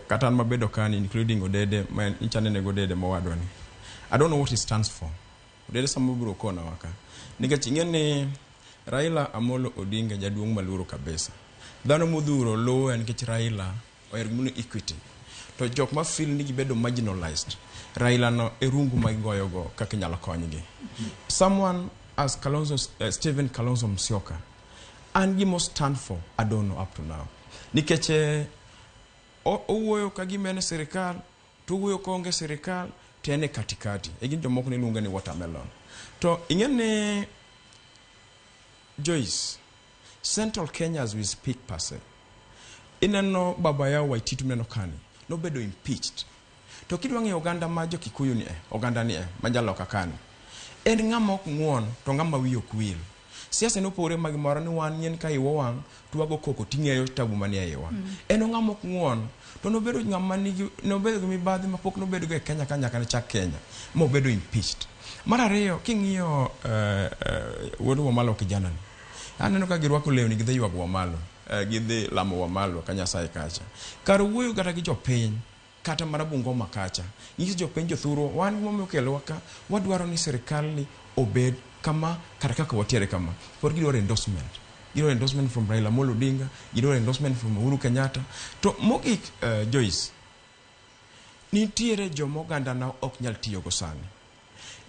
Katan mabedo kan including Odede, man inchanene Odede mawadwani. I don't know what it stands for. Odede samuburo kona waka. Nikachingene Raila Amolo Odinga jaduong maluro kabisa. Dhano mudhuro low and kech Raila oergmunu equity. To jok ma feel ni gibedo marginalized. Raila no erungu magigoyogo kaka nyalo konygi. Someone as Kalonzo, Stephen Kalonzo Musyoka, and he must stand for, I don't know up to now. Nikeche owuoyo kagimene serikal, tuwuoyo konge serikal, tene katikati. Egin jomoko niluonga ni watermelon. To ingene Joyce, Central Kenya as we speak per se. Inano baba yao Waititu mneno kani. No bedo impeached. To kidwangi Oganda majo Kikuyu ni Oganda ni majalo kakani. En ngama ok nguon, to ngama wiyo kwil. Siasa no pore magimora ni wan yen ka iwo wang, tuwago koko ting'eyo tabu manie iwa. En ngama ok nguon, to no bedo ngama nigi no bedo mibadhi mapok no bedo e Kenya kanya kana chak Kenya. Mo bedo impeached. Mara ariyo king'iyo wuod Wamalwa kijana ni. Aneno ka girwako lewni gidhi ywak Wamalwa, gidhi lamo Wamalwa ka Nyasaye kacha. Kar wuoyo kata gi jopiny kata mana Bungoma kacha. Nyis jopiny jothuro wan gimomiyo okelowa ka wadwaro ni sirikal ni obed kama kata kaka watiere kama. For gidwaro endorsement. Gidwaro endorsement from Raila Amolo Odinga, gidwaro endorsement from Uhuru Kenyatta. To mogik Joyce, nitiere jomo Oganda na ok nyal tiyo go sani.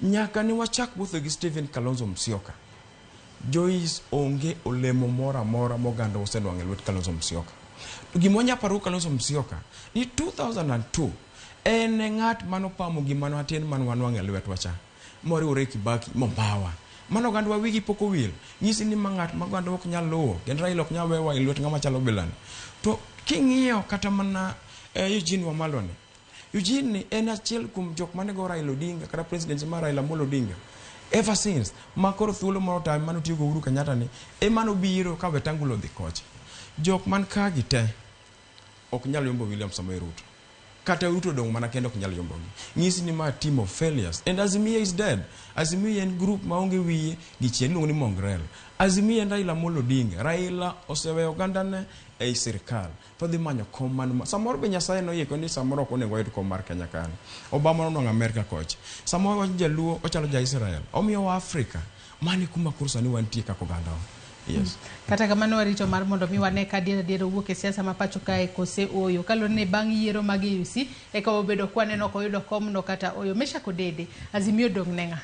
Nyaka ni wachak wuotho gi Stephen Kalonzo Musyoka. Joyce onge olemo mora moganda osenwang'o e lwet Kalonzo Musyoka. Gimonya paro Kalonzo Musyoka ni 2002 en ng'at manopamo gimano atin manwanwang'o e lwet wacha. Moriwore Kibaki Mombawa. Mano gandwa wigi poko wil. Nyisi ni ng'at maganda ok nyal luwo. Kendo Raila ok nyal wewa e lwet ng'ama chalo Bilani. To king'iyo kata mana Eugene Wamalwa ni. Eugene ni en achiel kuom jok mane go Raila Odinga kata president mar Raila Amolo Odinga. Ever since makoro thuolo moro time mano tiyo go Uhuru Kenyatta ni emano biro ka wetangulo dhi kocha. Jok man ka gite ok nyal yombo William Ruto. Kata Ruto dong mana kendo ok nyal yombo gi. Nyisi ni ma team of failures. And Azimia is dead. Azimia en group maonge wiye gi chien luongo ni Mongrel. Azimia en Raila Amolo Odinga. Raila oseweyo Oganda ne ei sirikal. To dhi manyo kom man. Samoro be Nyasaye no yeko ni samoro ok onego oyud kom mar Kenya kan. Obama no Amerika kocha. Samoro wach jaluo ochalo ja Israel. Omiyo wa Afrika mani kuma kursa ni wantie kako Oganda. Yes. Kata kamano warito mar mondo mi wane ka diere wuok e siasa ma pacho kae kose oyo kalone bang' yiero mag UC e ka obedo kwaneno ko yudo kom no kata oyo Mesha Kodede Azimio dong nenga.